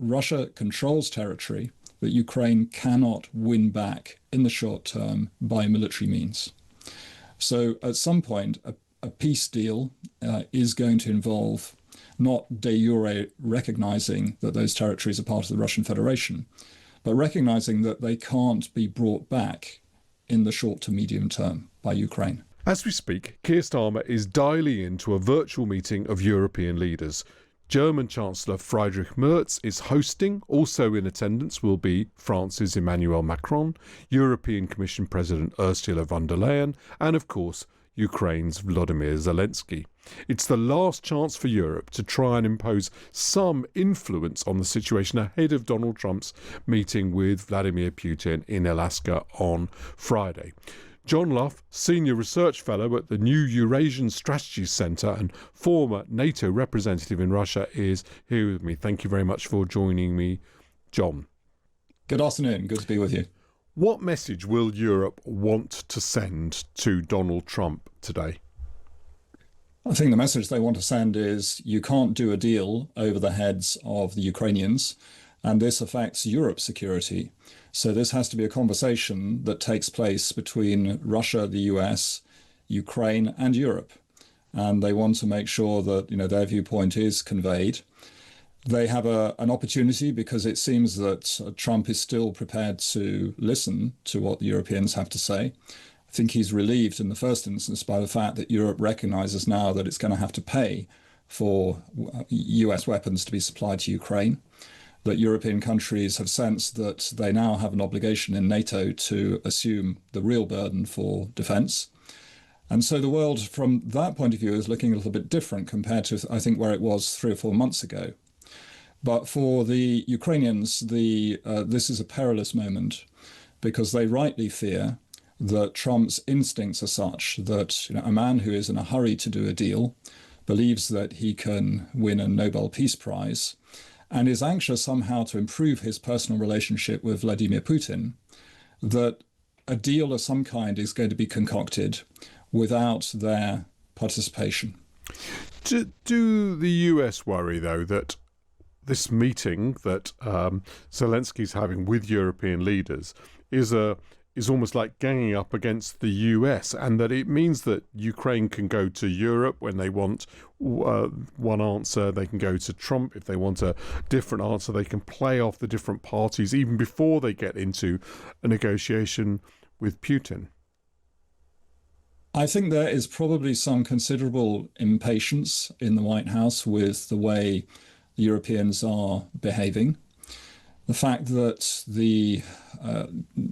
Russia controls territory that Ukraine cannot win back in the short term by military means. So at some point, a peace deal is going to involve not de jure recognizing that those territories are part of the Russian Federation, but recognizing that they can't be brought back in the short to medium term by Ukraine. As we speak, Keir Starmer is dialing into a virtual meeting of European leaders. German Chancellor Friedrich Merz is hosting. Also in attendance will be France's Emmanuel Macron, European Commission President Ursula von der Leyen, and of course, Ukraine's Volodymyr Zelensky. It's the last chance for Europe to try and impose some influence on the situation ahead of Donald Trump's meeting with Vladimir Putin in Alaska on Friday. John Lough, Senior Research Fellow at the New Eurasian Strategy Centre and former NATO representative in Russia, is here with me. Thank you very much for joining me, John. Good afternoon. Good to be with you. What message will Europe want to send to Donald Trump today? I think the message they want to send is you can't do a deal over the heads of the Ukrainians, and this affects Europe's security. So this has to be a conversation that takes place between Russia, the US, Ukraine, and Europe. And they want to make sure that, their viewpoint is conveyed. They have an opportunity because it seems that Trump is still prepared to listen to what the Europeans have to say. I think he's relieved in the first instance by the fact that Europe recognizes now that it's going to have to pay for US weapons to be supplied to Ukraine, that European countries have sensed that they now have an obligation in NATO to assume the real burden for defense. And so the world from that point of view is looking a little bit different compared to, I think, where it was 3 or 4 months ago. But for the Ukrainians, this is a perilous moment because they rightly fear that Trump's instincts are such that a man who is in a hurry to do a deal believes that he can win a Nobel Peace Prize and is anxious somehow to improve his personal relationship with Vladimir Putin, that a deal of some kind is going to be concocted without their participation. Do the US worry, though, that this meeting that Zelensky's having with European leaders is almost like ganging up against the US, and that it means that Ukraine can go to Europe when they want one answer, they can go to Trump if they want a different answer, they can play off the different parties even before they get into a negotiation with Putin? I think there is probably some considerable impatience in the White House with the way the Europeans are behaving. The fact that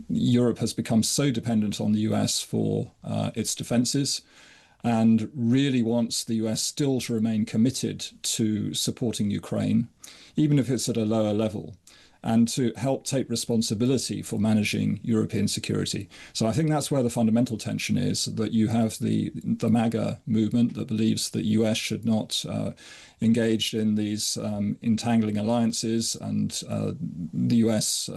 Europe has become so dependent on the US for its defences and really wants the US still to remain committed to supporting Ukraine, even if it's at a lower level, and to help take responsibility for managing European security. So I think that's where the fundamental tension is, that you have the MAGA movement that believes that US should not engage in these entangling alliances, and the US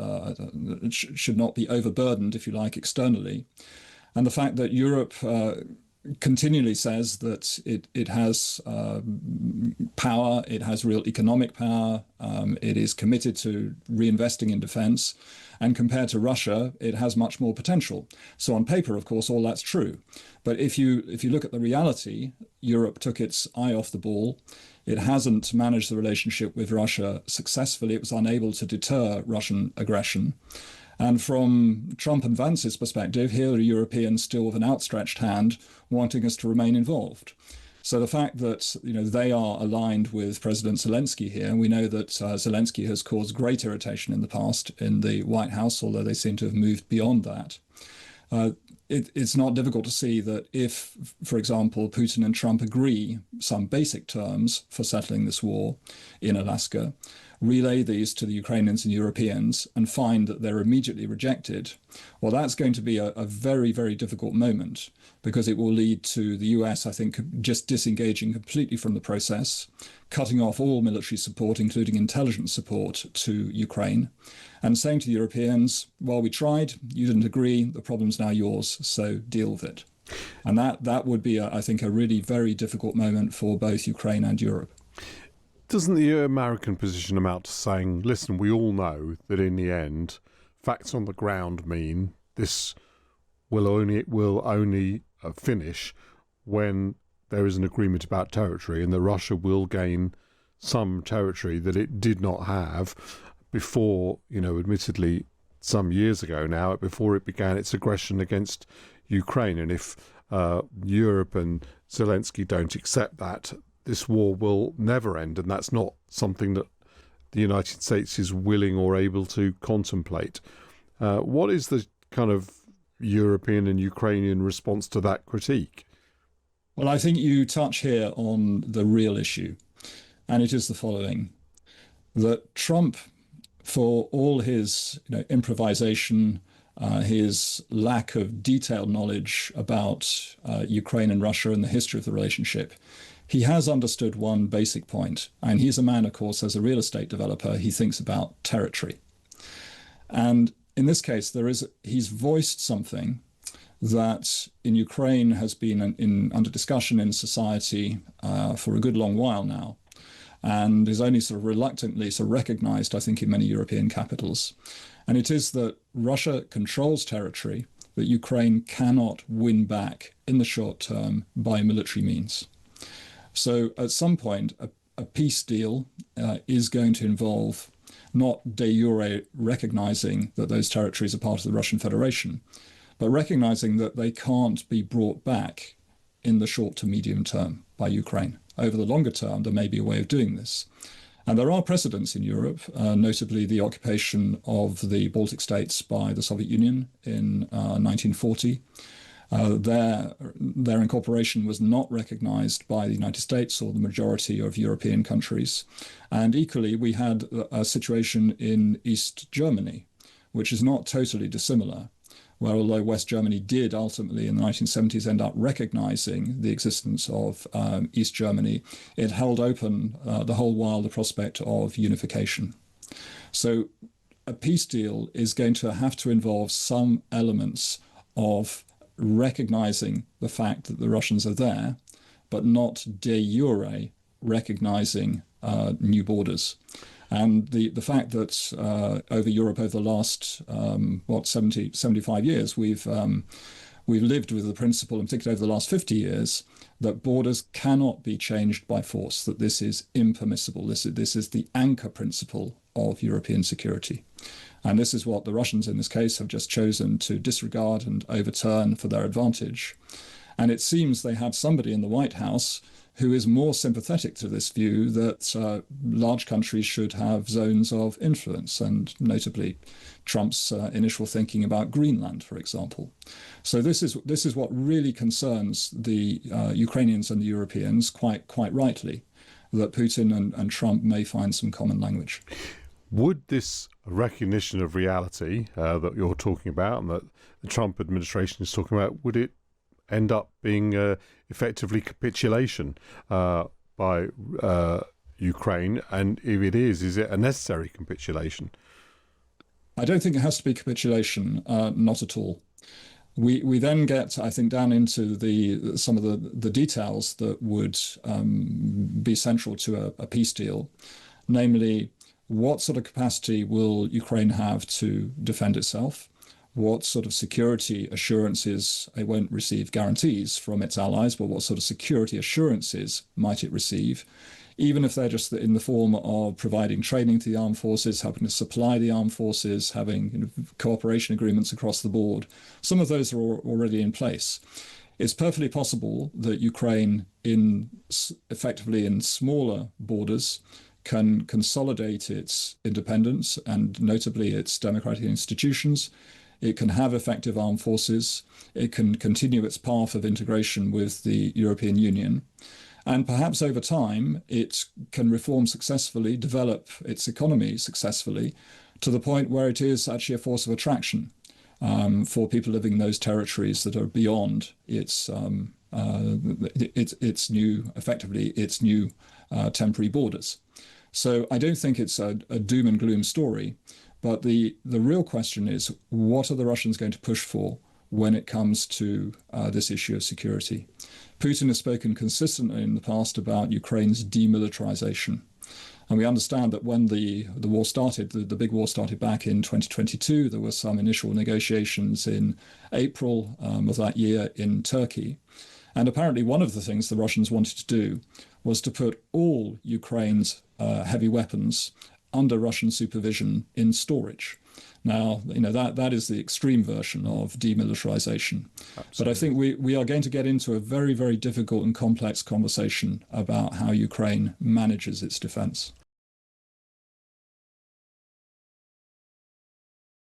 should not be overburdened, if you like, externally. And the fact that Europe continually says that it has power, it has real economic power, it is committed to reinvesting in defense, and compared to Russia, it has much more potential. So on paper, of course, all that's true. But if you look at the reality, Europe took its eye off the ball. It hasn't managed the relationship with Russia successfully. It was unable to deter Russian aggression. And from Trump and Vance's perspective, here are Europeans still with an outstretched hand wanting us to remain involved. So the fact that they are aligned with President Zelensky here, and we know that Zelensky has caused great irritation in the past in the White House, although they seem to have moved beyond that. It's not difficult to see that if, for example, Putin and Trump agree some basic terms for settling this war in Alaska, relay these to the Ukrainians and Europeans, and find that they're immediately rejected, well, that's going to be a very, very difficult moment, because it will lead to the US, I think, just disengaging completely from the process, cutting off all military support, including intelligence support to Ukraine, and saying to the Europeans, well, we tried, you didn't agree, the problem's now yours, so deal with it. And that would be, I think, a really very difficult moment for both Ukraine and Europe. Doesn't the American position amount to saying, listen, we all know that in the end, facts on the ground mean this will only finish when there is an agreement about territory, and that Russia will gain some territory that it did not have before, admittedly some years ago now, before it began its aggression against Ukraine. And if Europe and Zelensky don't accept that, this war will never end, and that's not something that the United States is willing or able to contemplate. What is the kind of European and Ukrainian response to that critique? Well, I think you touch here on the real issue, and it is the following: that Trump, for all his improvisation, his lack of detailed knowledge about Ukraine and Russia and the history of the relationship, he has understood one basic point. And he's a man, of course, as a real estate developer, he thinks about territory. And in this case, he's voiced something that in Ukraine has been under discussion in society for a good long while now, and is only sort of reluctantly recognized, I think, in many European capitals. And it is that Russia controls territory that Ukraine cannot win back in the short term by military means. So at some point, a peace deal is going to involve not de jure recognizing that those territories are part of the Russian Federation, but recognizing that they can't be brought back in the short to medium term by Ukraine. Over the longer term, there may be a way of doing this. And there are precedents in Europe, notably the occupation of the Baltic states by the Soviet Union in 1940. Their incorporation was not recognized by the United States or the majority of European countries. And equally, we had a situation in East Germany, which is not totally dissimilar, where although West Germany did ultimately in the 1970s end up recognizing the existence of East Germany, it held open the whole while the prospect of unification. So a peace deal is going to have to involve some elements of recognizing the fact that the Russians are there, but not de jure recognizing new borders. And the fact that over Europe over the last 75 years, we've lived with the principle, in particular over the last 50 years, that borders cannot be changed by force, that this is impermissible. This is the anchor principle of European security. And this is what the Russians in this case have just chosen to disregard and overturn for their advantage. And it seems they have somebody in the White House who is more sympathetic to this view that large countries should have zones of influence, and notably Trump's initial thinking about Greenland, for example. So this is what really concerns the Ukrainians and the Europeans quite rightly, that Putin and Trump may find some common language. Would this recognition of reality that you're talking about and that the Trump administration is talking about, would it end up being effectively capitulation by Ukraine? And if it is it a necessary capitulation? I don't think it has to be capitulation, not at all. We then get, I think, down into some of the details that would be central to a peace deal, namely, what sort of capacity will Ukraine have to defend itself? What sort of security assurances, it won't receive guarantees from its allies, but what sort of security assurances might it receive, even if they're just in the form of providing training to the armed forces, helping to supply the armed forces, having cooperation agreements across the board. Some of those are already in place. It's perfectly possible that Ukraine, effectively in smaller borders, can consolidate its independence and notably its democratic institutions. It can have effective armed forces. It can continue its path of integration with the European Union. And perhaps over time, it can reform successfully, develop its economy successfully, to the point where it is actually a force of attraction for people living in those territories that are beyond its new temporary borders. So I don't think it's a doom and gloom story, but the real question is, what are the Russians going to push for when it comes to this issue of security? Putin has spoken consistently in the past about Ukraine's demilitarization. And we understand that when the war started, the big war started back in 2022, there were some initial negotiations in April of that year in Turkey. And apparently one of the things the Russians wanted to do was to put all Ukraine's heavy weapons under Russian supervision in storage. Now, that is the extreme version of demilitarization. Absolutely. But I think we are going to get into a very, very difficult and complex conversation about how Ukraine manages its defense.